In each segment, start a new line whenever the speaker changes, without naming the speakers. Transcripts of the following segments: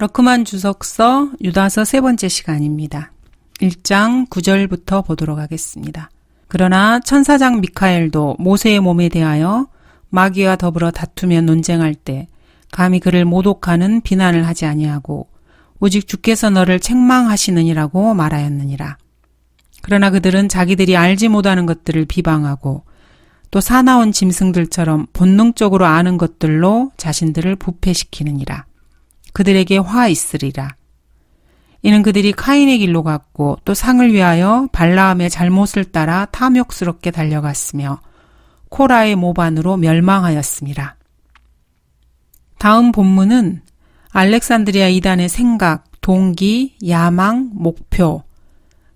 러크만 주석서 유다서 세 번째 시간입니다. 1장 9절부터 보도록 하겠습니다. 그러나 천사장 미카엘도 모세의 몸에 대하여 마귀와 더불어 다투며 논쟁할 때 감히 그를 모독하는 비난을 하지 아니하고 오직 주께서 너를 책망하시느니라고 말하였느니라. 그러나 그들은 자기들이 알지 못하는 것들을 비방하고 또 사나운 짐승들처럼 본능적으로 아는 것들로 자신들을 부패시키느니라. 그들에게 화 있으리라. 이는 그들이 카인의 길로 갔고 또 상을 위하여 발라함의 잘못을 따라 탐욕스럽게 달려갔으며 코라의 모반으로 멸망하였음이라. 다음 본문은 알렉산드리아 이단의 생각, 동기, 야망, 목표,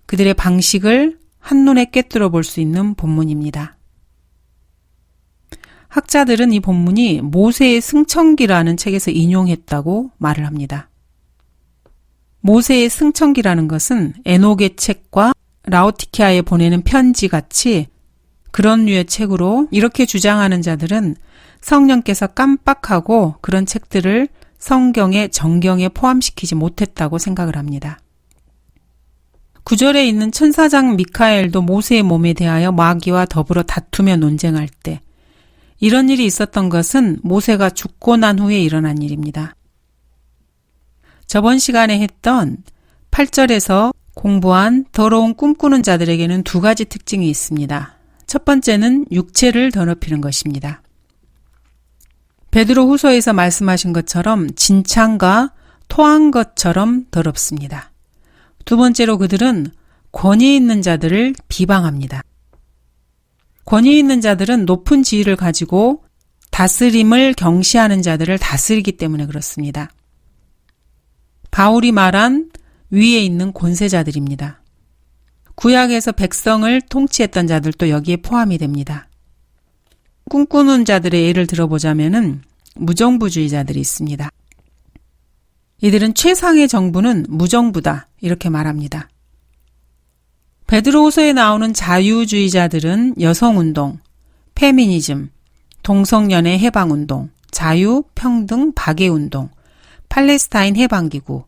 그들의 방식을 한눈에 꿰뚫어 볼 수 있는 본문입니다. 학자들은 이 본문이 모세의 승천기라는 책에서 인용했다고 말을 합니다. 모세의 승천기라는 것은 에녹의 책과 라오티케아에 보내는 편지 같이 그런 류의 책으로 이렇게 주장하는 자들은 성령께서 깜빡하고 그런 책들을 성경의 정경에 포함시키지 못했다고 생각을 합니다. 9절에 있는 천사장 미카엘도 모세의 몸에 대하여 마귀와 더불어 다투며 논쟁할 때 이런 일이 있었던 것은 모세가 죽고 난 후에 일어난 일입니다. 저번 시간에 했던 8절에서 공부한 더러운 꿈꾸는 자들에게는 두 가지 특징이 있습니다. 첫 번째는 육체를 더럽히는 것입니다. 베드로 후서에서 말씀하신 것처럼 진창과 토한 것처럼 더럽습니다. 두 번째로 그들은 권위 있는 자들을 비방합니다. 권위 있는 자들은 높은 지위를 가지고 다스림을 경시하는 자들을 다스리기 때문에 그렇습니다. 바울이 말한 위에 있는 권세자들입니다. 구약에서 백성을 통치했던 자들도 여기에 포함이 됩니다. 꿈꾸는 자들의 예를 들어보자면은 무정부주의자들이 있습니다. 이들은 최상의 정부는 무정부다 이렇게 말합니다. 베드로후서에 나오는 자유주의자들은 여성운동, 페미니즘, 동성연애 해방운동, 자유, 평등, 박애운동, 팔레스타인 해방기구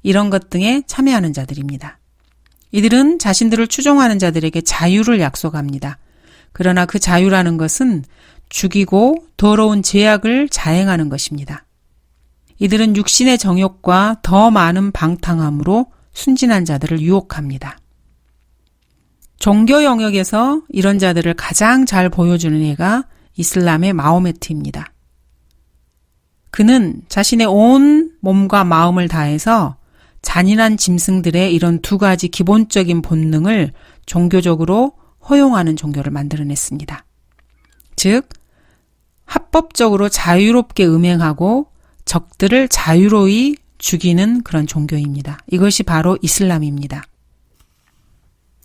이런 것 등에 참여하는 자들입니다. 이들은 자신들을 추종하는 자들에게 자유를 약속합니다. 그러나 그 자유라는 것은 죽이고 더러운 죄악을 자행하는 것입니다. 이들은 육신의 정욕과 더 많은 방탕함으로 순진한 자들을 유혹합니다. 종교 영역에서 이런 자들을 가장 잘 보여주는 예가 이슬람의 마호메트입니다. 그는 자신의 온 몸과 마음을 다해서 잔인한 짐승들의 이런 두 가지 기본적인 본능을 종교적으로 허용하는 종교를 만들어냈습니다. 즉, 합법적으로 자유롭게 음행하고 적들을 자유로이 죽이는 그런 종교입니다. 이것이 바로 이슬람입니다.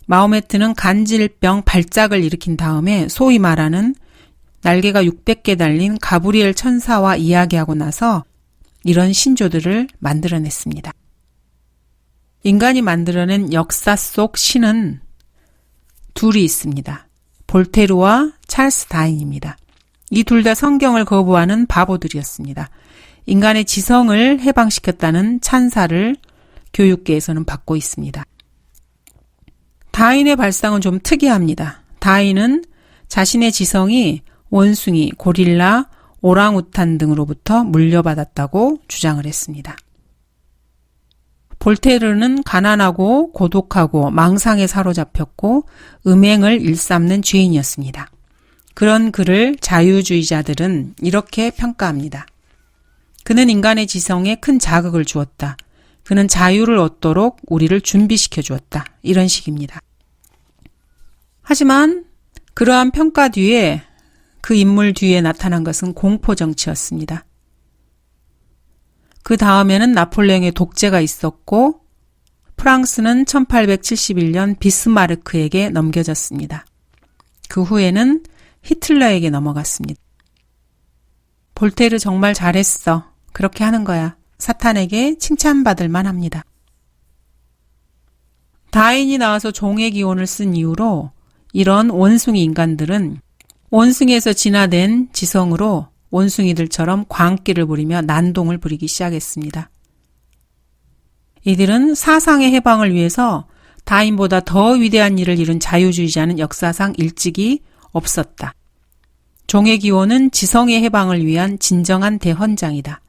마호메트는 간질병 발작을 일으킨 다음에 소위 말하는 날개가 600개 달린 가브리엘 천사와 이야기하고 나서 이런 신조들을 만들어냈습니다. 인간이 만들어낸 역사 속 신은 둘이 있습니다. 볼테르와 찰스 다윈입니다. 이 둘 다 성경을 거부하는 바보들이었습니다. 인간의 지성을 해방시켰다는 찬사를 교육계에서는 받고 있습니다. 다윈의 발상은 좀 특이합니다. 다윈은 자신의 지성이 원숭이, 고릴라, 오랑우탄 등으로부터 물려받았다고 주장을 했습니다. 볼테르는 가난하고 고독하고 망상에 사로잡혔고 음행을 일삼는 죄인이었습니다. 그런 그를 자유주의자들은 이렇게 평가합니다. 그는 인간의 지성에 큰 자극을 주었다. 그는 자유를 얻도록 우리를 준비시켜 주었다. 이런 식입니다. 하지만 그러한 평가 뒤에 그 인물 뒤에 나타난 것은 공포정치였습니다. 그 다음에는 나폴레옹의 독재가 있었고 프랑스는 1871년 비스마르크에게 넘겨졌습니다. 그 후에는 히틀러에게 넘어갔습니다. 볼테르 정말 잘했어. 그렇게 하는 거야. 사탄에게 칭찬받을 만합니다. 다윈이 나와서 종의 기원을 쓴 이후로 이런 원숭이 인간들은 원숭이에서 진화된 지성으로 원숭이들처럼 광기를 부리며 난동을 부리기 시작했습니다. 이들은 사상의 해방을 위해서 다인보다 더 위대한 일을 이룬 자유주의자는 역사상 일찍이 없었다. 종의 기원은 지성의 해방을 위한 진정한 대헌장이다.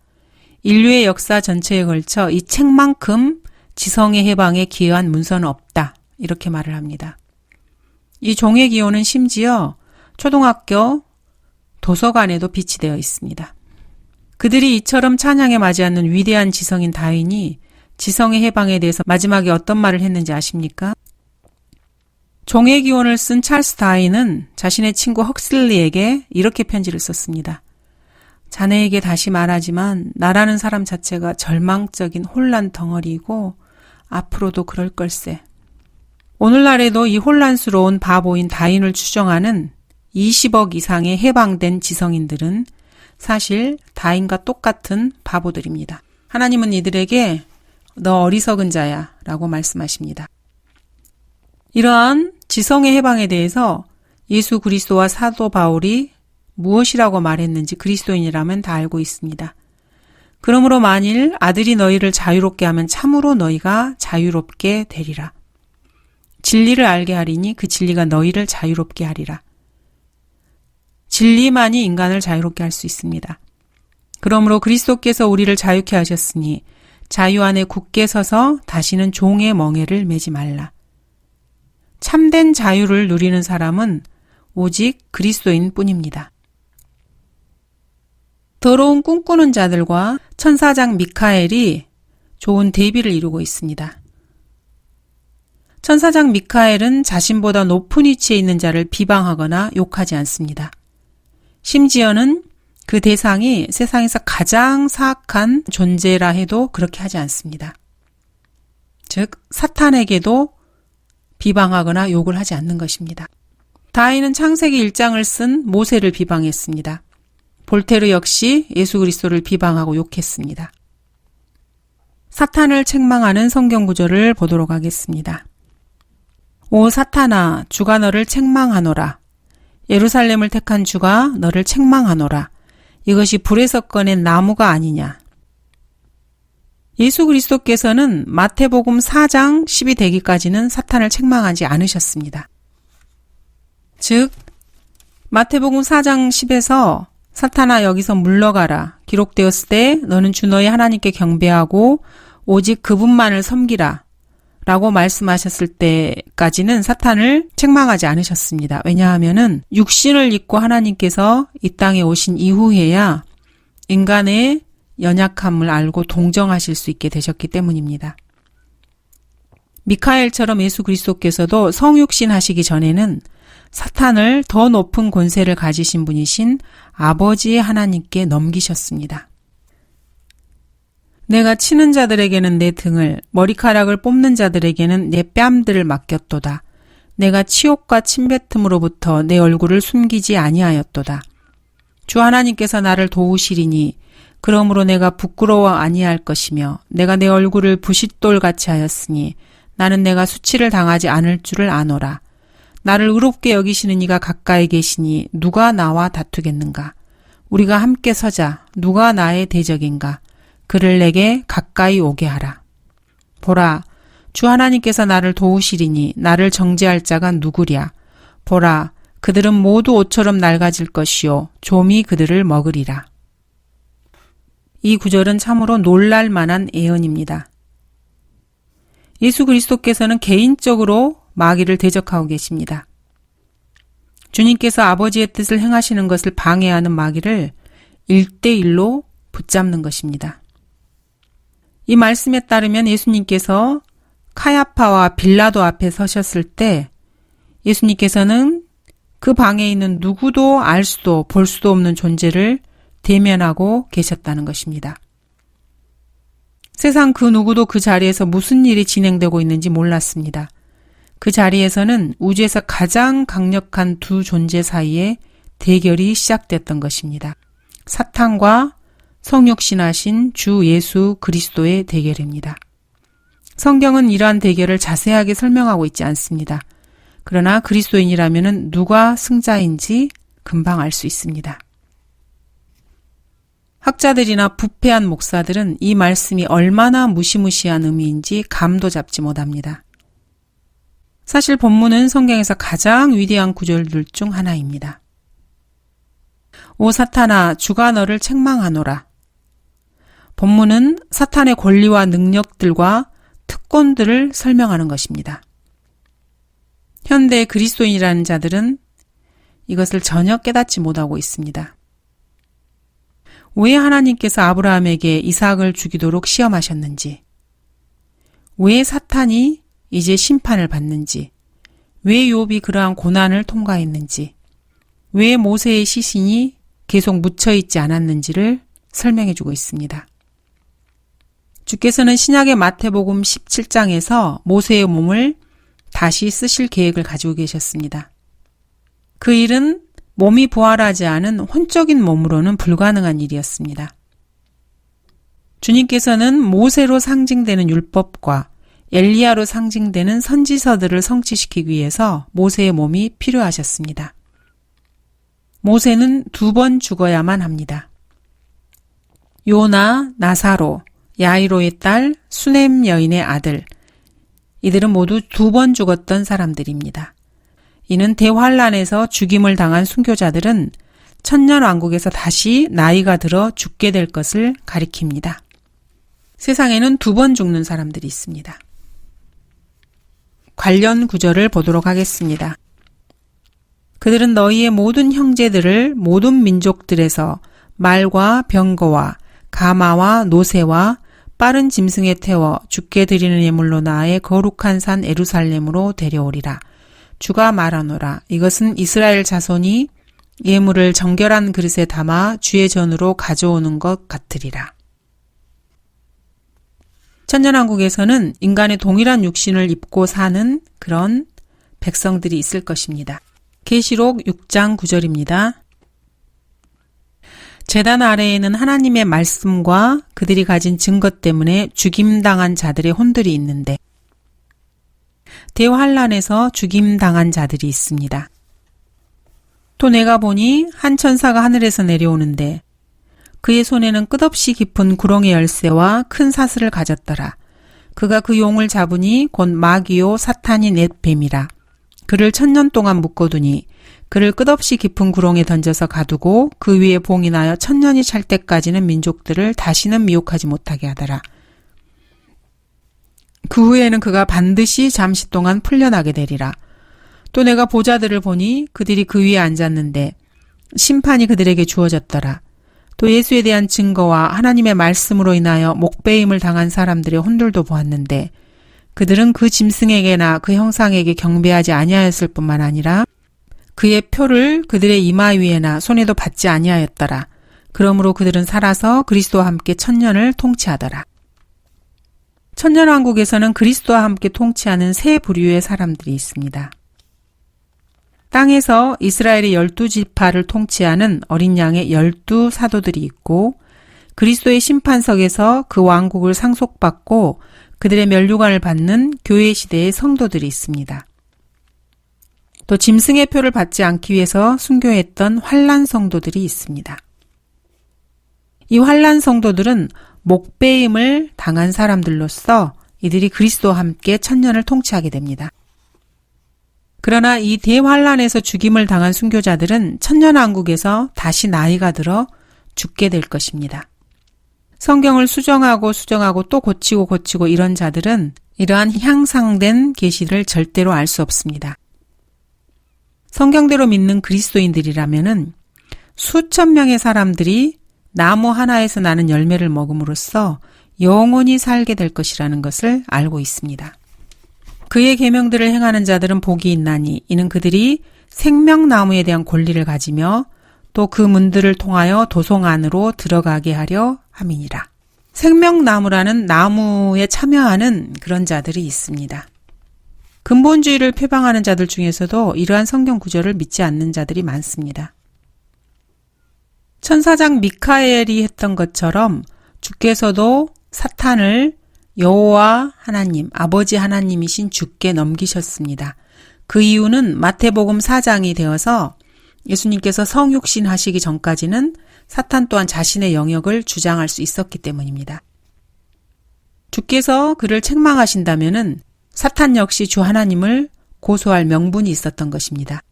인류의 역사 전체에 걸쳐 이 책만큼 지성의 해방에 기여한 문서는 없다. 이렇게 말을 합니다. 이 종의 기원은 심지어 초등학교 도서관에도 비치되어 있습니다. 그들이 이처럼 찬양에 맞지 않는 위대한 지성인 다윈이 지성의 해방에 대해서 마지막에 어떤 말을 했는지 아십니까? 종의 기원을 쓴 찰스 다윈은 자신의 친구 헉슬리에게 이렇게 편지를 썼습니다. 자네에게 다시 말하지만 나라는 사람 자체가 절망적인 혼란 덩어리이고 앞으로도 그럴 걸세. 오늘날에도 이 혼란스러운 바보인 다윈을 추종하는 20억 이상의 해방된 지성인들은 사실 다윈과 똑같은 바보들입니다. 하나님은 이들에게 너 어리석은 자야 라고 말씀하십니다. 이러한 지성의 해방에 대해서 예수 그리스도와 사도 바울이 무엇이라고 말했는지 그리스도인이라면 다 알고 있습니다. 그러므로 만일 아들이 너희를 자유롭게 하면 참으로 너희가 자유롭게 되리라. 진리를 알게 하리니 그 진리가 너희를 자유롭게 하리라. 진리만이 인간을 자유롭게 할 수 있습니다. 그러므로 그리스도께서 우리를 자유케 하셨으니 자유 안에 굳게 서서 다시는 종의 멍에를 매지 말라. 참된 자유를 누리는 사람은 오직 그리스도인 뿐입니다. 더러운 꿈꾸는 자들과 천사장 미카엘이 좋은 대비를 이루고 있습니다. 천사장 미카엘은 자신보다 높은 위치에 있는 자를 비방하거나 욕하지 않습니다. 심지어는 그 대상이 세상에서 가장 사악한 존재라 해도 그렇게 하지 않습니다. 즉 사탄에게도 비방하거나 욕을 하지 않는 것입니다. 다윈은 창세기 1장을 쓴 모세를 비방했습니다. 볼테르 역시 예수 그리스도를 비방하고 욕했습니다. 사탄을 책망하는 성경 구절을 보도록 하겠습니다. 오 사탄아, 주가 너를 책망하노라. 예루살렘을 택한 주가 너를 책망하노라. 이것이 불에서 꺼낸 나무가 아니냐. 예수 그리스도께서는 마태복음 4장 10이 되기까지는 사탄을 책망하지 않으셨습니다. 즉 마태복음 4장 10에서 사탄아 여기서 물러가라. 기록되었을 때 너는 주 너의 하나님께 경배하고 오직 그분만을 섬기라. 라고 말씀하셨을 때까지는 사탄을 책망하지 않으셨습니다. 왜냐하면은 육신을 입고 하나님께서 이 땅에 오신 이후에야 인간의 연약함을 알고 동정하실 수 있게 되셨기 때문입니다. 미카엘처럼 예수 그리스도께서도 성육신 하시기 전에는 사탄을 더 높은 권세를 가지신 분이신 아버지 하나님께 넘기셨습니다. 내가 치는 자들에게는 내 등을, 머리카락을 뽑는 자들에게는 내 뺨들을 맡겼도다. 내가 치욕과 침뱉음으로부터 내 얼굴을 숨기지 아니하였도다. 주 하나님께서 나를 도우시리니 그러므로 내가 부끄러워 아니할 것이며 내가 내 얼굴을 부싯돌같이 하였으니 나는 내가 수치를 당하지 않을 줄을 아노라. 나를 의롭게 여기시는 이가 가까이 계시니 누가 나와 다투겠는가? 우리가 함께 서자. 누가 나의 대적인가? 그를 내게 가까이 오게 하라. 보라, 주 하나님께서 나를 도우시리니 나를 정죄할 자가 누구랴? 보라, 그들은 모두 옷처럼 낡아질 것이요 좀이 그들을 먹으리라. 이 구절은 참으로 놀랄 만한 예언입니다. 예수 그리스도께서는 개인적으로 마귀를 대적하고 계십니다. 주님께서 아버지의 뜻을 행하시는 것을 방해하는 마귀를 1대1로 붙잡는 것입니다. 이 말씀에 따르면 예수님께서 카야파와 빌라도 앞에 서셨을 때 예수님께서는 그 방에 있는 누구도 알 수도 볼 수도 없는 존재를 대면하고 계셨다는 것입니다. 세상 그 누구도 그 자리에서 무슨 일이 진행되고 있는지 몰랐습니다. 그 자리에서는 우주에서 가장 강력한 두 존재 사이에 대결이 시작됐던 것입니다. 사탄과 성육신하신 주 예수 그리스도의 대결입니다. 성경은 이러한 대결을 자세하게 설명하고 있지 않습니다. 그러나 그리스도인이라면 누가 승자인지 금방 알 수 있습니다. 학자들이나 부패한 목사들은 이 말씀이 얼마나 무시무시한 의미인지 감도 잡지 못합니다. 사실 본문은 성경에서 가장 위대한 구절들 중 하나입니다. 오 사탄아, 주가 너를 책망하노라. 본문은 사탄의 권리와 능력들과 특권들을 설명하는 것입니다. 현대 그리스도인이라는 자들은 이것을 전혀 깨닫지 못하고 있습니다. 왜 하나님께서 아브라함에게 이삭을 죽이도록 시험하셨는지, 왜 사탄이 이제 심판을 받는지, 왜 욥이 그러한 고난을 통과했는지, 왜 모세의 시신이 계속 묻혀있지 않았는지를 설명해주고 있습니다. 주께서는 신약의 마태복음 17장에서 모세의 몸을 다시 쓰실 계획을 가지고 계셨습니다. 그 일은 몸이 부활하지 않은 혼적인 몸으로는 불가능한 일이었습니다. 주님께서는 모세로 상징되는 율법과 엘리야로 상징되는 선지서들을 성취시키기 위해서 모세의 몸이 필요하셨습니다. 모세는 2번 죽어야만 합니다. 요나, 나사로, 야이로의 딸, 수넴 여인의 아들, 이들은 모두 2번 죽었던 사람들입니다. 이는 대환란에서 죽임을 당한 순교자들은 천년왕국에서 다시 나이가 들어 죽게 될 것을 가리킵니다. 세상에는 2번 죽는 사람들이 있습니다. 관련 구절을 보도록 하겠습니다. 그들은 너희의 모든 형제들을 모든 민족들에서 말과 병거와 가마와 노새와 빠른 짐승에 태워 주께 드리는 예물로 나의 거룩한 산 예루살렘으로 데려오리라. 주가 말하노라. 이것은 이스라엘 자손이 예물을 정결한 그릇에 담아 주의 전으로 가져오는 것 같으리라. 천년왕국에서는 인간의 동일한 육신을 입고 사는 그런 백성들이 있을 것입니다. 계시록 6장 9절입니다. 제단 아래에는 하나님의 말씀과 그들이 가진 증거 때문에 죽임당한 자들의 혼들이 있는데 대환란에서 죽임당한 자들이 있습니다. 또 내가 보니 한 천사가 하늘에서 내려오는데 그의 손에는 끝없이 깊은 구렁의 열쇠와 큰 사슬을 가졌더라. 그가 그 용을 잡으니 곧 마귀요 사탄이 넷 뱀이라. 그를 1000년 동안 묶어두니 그를 끝없이 깊은 구렁에 던져서 가두고 그 위에 봉이 나여 1000년이 찰 때까지는 민족들을 다시는 미혹하지 못하게 하더라. 그 후에는 그가 반드시 잠시 동안 풀려나게 되리라. 또 내가 보자들을 보니 그들이 그 위에 앉았는데 심판이 그들에게 주어졌더라. 또 예수에 대한 증거와 하나님의 말씀으로 인하여 목배임을 당한 사람들의 혼들도 보았는데 그들은 그 짐승에게나 그 형상에게 경배하지 아니하였을 뿐만 아니라 그의 표를 그들의 이마 위에나 손에도 받지 아니하였더라. 그러므로 그들은 살아서 그리스도와 함께 1000년을 통치하더라. 천년왕국에서는 그리스도와 함께 통치하는 세 부류의 사람들이 있습니다. 땅에서 이스라엘의 12지파를 통치하는 어린 양의 12사도들이 있고 그리스도의 심판석에서 그 왕국을 상속받고 그들의 면류관을 받는 교회 시대의 성도들이 있습니다. 또 짐승의 표를 받지 않기 위해서 순교했던 환란 성도들이 있습니다. 이 환란 성도들은 목배임을 당한 사람들로서 이들이 그리스도와 함께 1000년을 통치하게 됩니다. 그러나 이 대환란에서 죽임을 당한 순교자들은 천년왕국에서 다시 나이가 들어 죽게 될 것입니다. 성경을 수정하고 또 고치고 이런 자들은 이러한 향상된 계시를 절대로 알 수 없습니다. 성경대로 믿는 그리스도인들이라면은 수천 명의 사람들이 나무 하나에서 나는 열매를 먹음으로써 영원히 살게 될 것이라는 것을 알고 있습니다. 그의 계명들을 행하는 자들은 복이 있나니 이는 그들이 생명나무에 대한 권리를 가지며 또 그 문들을 통하여 도성 안으로 들어가게 하려 함이니라. 생명나무라는 나무에 참여하는 그런 자들이 있습니다. 근본주의를 표방하는 자들 중에서도 이러한 성경 구절을 믿지 않는 자들이 많습니다. 천사장 미카엘이 했던 것처럼 주께서도 사탄을 여호와 하나님, 아버지 하나님이신 주께 넘기셨습니다. 그 이유는 마태복음 4장이 되어서 예수님께서 성육신 하시기 전까지는 사탄 또한 자신의 영역을 주장할 수 있었기 때문입니다. 주께서 그를 책망하신다면은 사탄 역시 주 하나님을 고소할 명분이 있었던 것입니다.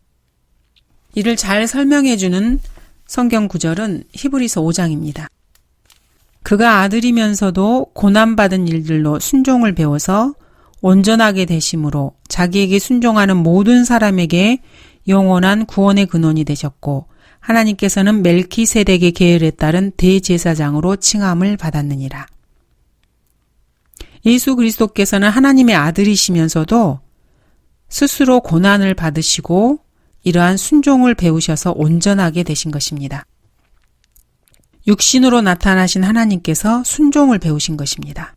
이를 잘 설명해주는 성경 구절은 히브리서 5장입니다. 그가 아들이면서도 고난받은 일들로 순종을 배워서 온전하게 되심으로 자기에게 순종하는 모든 사람에게 영원한 구원의 근원이 되셨고 하나님께서는 멜키세덱의 계율에 따른 대제사장으로 칭함을 받았느니라. 예수 그리스도께서는 하나님의 아들이시면서도 스스로 고난을 받으시고 이러한 순종을 배우셔서 온전하게 되신 것입니다. 육신으로 나타나신 하나님께서 순종을 배우신 것입니다.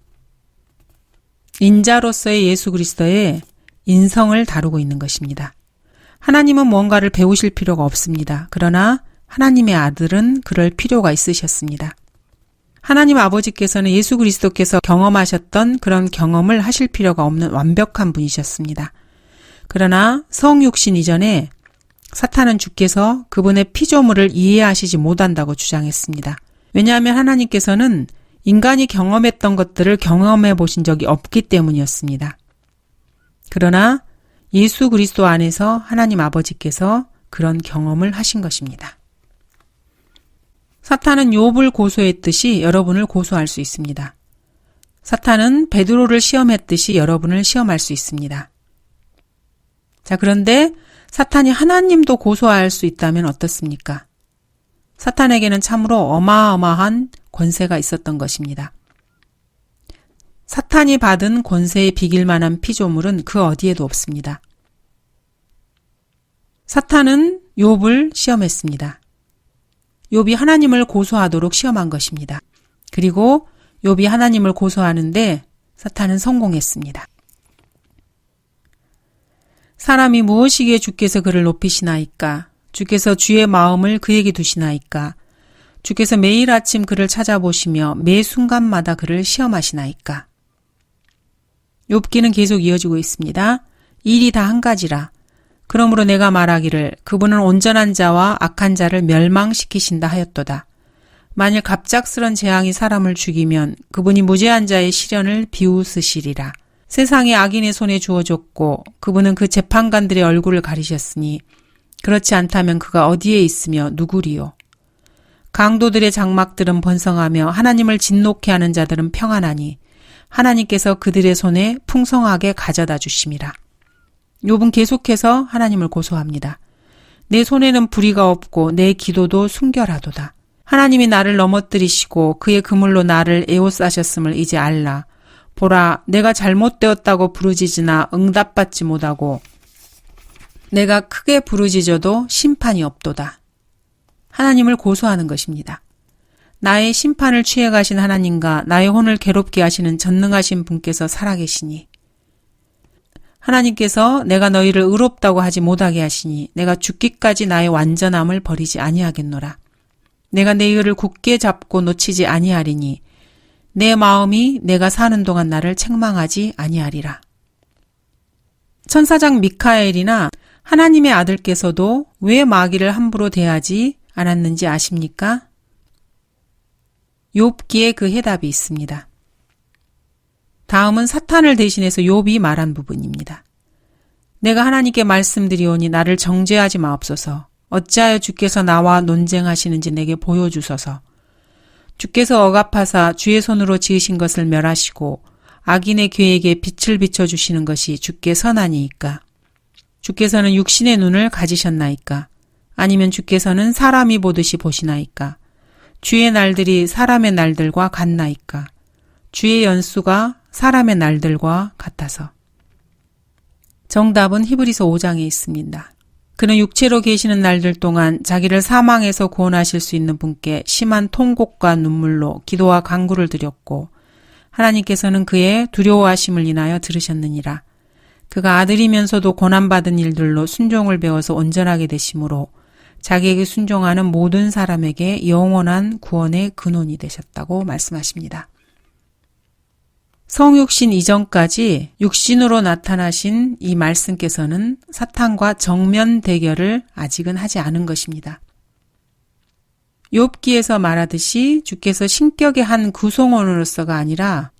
인자로서의 예수 그리스도의 인성을 다루고 있는 것입니다. 하나님은 뭔가를 배우실 필요가 없습니다. 그러나 하나님의 아들은 그럴 필요가 있으셨습니다. 하나님 아버지께서는 예수 그리스도께서 경험하셨던 그런 경험을 하실 필요가 없는 완벽한 분이셨습니다. 그러나 성육신 이전에 사탄은 주께서 그분의 피조물을 이해하시지 못한다고 주장했습니다. 왜냐하면 하나님께서는 인간이 경험했던 것들을 경험해 보신 적이 없기 때문이었습니다. 그러나 예수 그리스도 안에서 하나님 아버지께서 그런 경험을 하신 것입니다. 사탄은 욥을 고소했듯이 여러분을 고소할 수 있습니다. 사탄은 베드로를 시험했듯이 여러분을 시험할 수 있습니다. 자, 그런데 사탄이 하나님도 고소할 수 있다면 어떻습니까? 사탄에게는 참으로 어마어마한 권세가 있었던 것입니다. 사탄이 받은 권세에 비길 만한 피조물은 그 어디에도 없습니다. 사탄은 욥을 시험했습니다. 욥이 하나님을 고소하도록 시험한 것입니다. 그리고 욥이 하나님을 고소하는데 사탄은 성공했습니다. 사람이 무엇이기에 주께서 그를 높이시나이까? 주께서 주의 마음을 그에게 두시나이까? 주께서 매일 아침 그를 찾아보시며 매 순간마다 그를 시험하시나이까? 욥기는 계속 이어지고 있습니다. 일이 다 한 가지라. 그러므로 내가 말하기를 그분은 온전한 자와 악한 자를 멸망시키신다 하였도다. 만일 갑작스런 재앙이 사람을 죽이면 그분이 무죄한 자의 시련을 비웃으시리라. 세상에 악인의 손에 주어졌고 그분은 그 재판관들의 얼굴을 가리셨으니 그렇지 않다면 그가 어디에 있으며 누구리요. 강도들의 장막들은 번성하며 하나님을 진노케 하는 자들은 평안하니 하나님께서 그들의 손에 풍성하게 가져다 주심이라. 욥은 계속해서 하나님을 고소합니다. 내 손에는 불의가 없고 내 기도도 순결하도다. 하나님이 나를 넘어뜨리시고 그의 그물로 나를 에워싸셨음을 이제 알라. 보라, 내가 잘못되었다고 부르짖으나 응답받지 못하고 내가 크게 부르짖어도 심판이 없도다. 하나님을 고소하는 것입니다. 나의 심판을 취해 가신 하나님과 나의 혼을 괴롭게 하시는 전능하신 분께서 살아계시니 하나님께서 내가 너희를 의롭다고 하지 못하게 하시니 내가 죽기까지 나의 완전함을 버리지 아니하겠노라. 내가 내 의를 굳게 잡고 놓치지 아니하리니 내 마음이 내가 사는 동안 나를 책망하지 아니하리라. 천사장 미카엘이나 하나님의 아들께서도 왜 마귀를 함부로 대하지 않았는지 아십니까? 욥기에 그 해답이 있습니다. 다음은 사탄을 대신해서 욥이 말한 부분입니다. 내가 하나님께 말씀드리오니 나를 정죄하지 마옵소서. 어찌하여 주께서 나와 논쟁하시는지 내게 보여주소서. 주께서 억압하사 주의 손으로 지으신 것을 멸하시고 악인의 계획에 빛을 비춰주시는 것이 주께 선하니이까? 주께서는 육신의 눈을 가지셨나이까? 아니면 주께서는 사람이 보듯이 보시나이까? 주의 날들이 사람의 날들과 같나이까? 주의 연수가 사람의 날들과 같아서. 정답은 히브리서 5장에 있습니다. 그는 육체로 계시는 날들 동안 자기를 사망에서 구원하실 수 있는 분께 심한 통곡과 눈물로 기도와 간구를 드렸고 하나님께서는 그의 두려워하심을 인하여 들으셨느니라. 그가 아들이면서도 고난받은 일들로 순종을 배워서 온전하게 되심으로 자기에게 순종하는 모든 사람에게 영원한 구원의 근원이 되셨다고 말씀하십니다. 성육신 이전까지 육신으로 나타나신 이 말씀께서는 사탄과 정면 대결을 아직은 하지 않은 것입니다. 욥기에서 말하듯이 주께서 신격의 한 구성원으로서가 아니라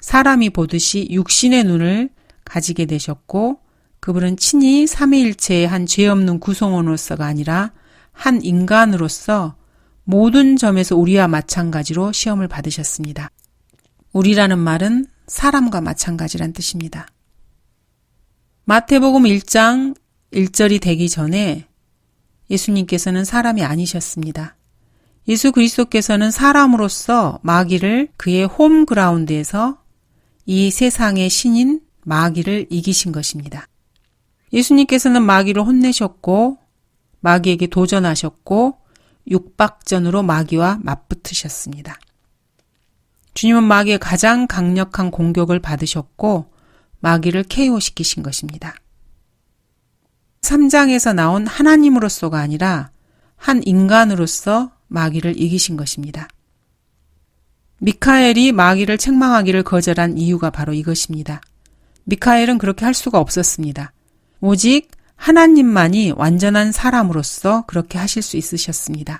사람이 보듯이 육신의 눈을 가지게 되셨고 그분은 친히 삼위일체의 한 죄 없는 구성원으로서가 아니라 한 인간으로서 모든 점에서 우리와 마찬가지로 시험을 받으셨습니다. 우리라는 말은 사람과 마찬가지란 뜻입니다. 마태복음 1장 1절이 되기 전에 예수님께서는 사람이 아니셨습니다. 예수 그리스도께서는 사람으로서 마귀를 그의 홈그라운드에서 이 세상의 신인 마귀를 이기신 것입니다. 예수님께서는 마귀를 혼내셨고 마귀에게 도전하셨고 육박전으로 마귀와 맞붙으셨습니다. 주님은 마귀의 가장 강력한 공격을 받으셨고 마귀를 KO시키신 것입니다. 3장에서 나온 하나님으로서가 아니라 한 인간으로서 마귀를 이기신 것입니다. 미카엘이 마귀를 책망하기를 거절한 이유가 바로 이것입니다. 미카엘은 그렇게 할 수가 없었습니다. 오직 하나님만이 완전한 사람으로서 그렇게 하실 수 있으셨습니다.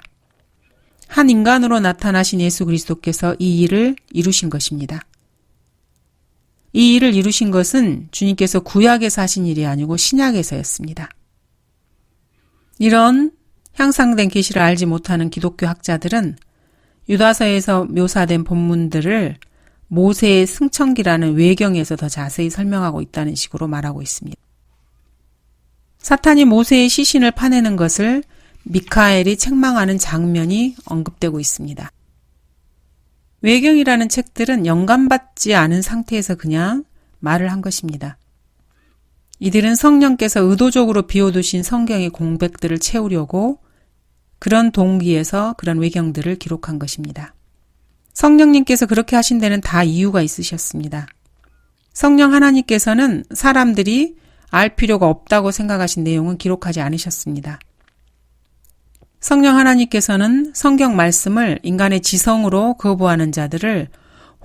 한 인간으로 나타나신 예수 그리스도께서 이 일을 이루신 것입니다. 이 일을 이루신 것은 주님께서 구약에서 하신 일이 아니고 신약에서였습니다. 이런 향상된 계시를 알지 못하는 기독교 학자들은 유다서에서 묘사된 본문들을 모세의 승천기라는 외경에서 더 자세히 설명하고 있다는 식으로 말하고 있습니다. 사탄이 모세의 시신을 파내는 것을 미카엘이 책망하는 장면이 언급되고 있습니다. 외경이라는 책들은 영감받지 않은 상태에서 그냥 말을 한 것입니다. 이들은 성령께서 의도적으로 비워두신 성경의 공백들을 채우려고 그런 동기에서 그런 외경들을 기록한 것입니다. 성령님께서 그렇게 하신 데는 다 이유가 있으셨습니다. 성령 하나님께서는 사람들이 알 필요가 없다고 생각하신 내용은 기록하지 않으셨습니다. 성령 하나님께서는 성경 말씀을 인간의 지성으로 거부하는 자들을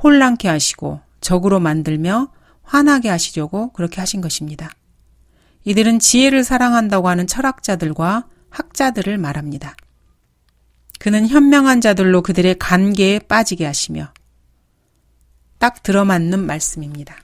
혼란케 하시고 적으로 만들며 화나게 하시려고 그렇게 하신 것입니다. 이들은 지혜를 사랑한다고 하는 철학자들과 학자들을 말합니다. 그는 현명한 자들로 그들의 관계에 빠지게 하시며 딱 들어맞는 말씀입니다.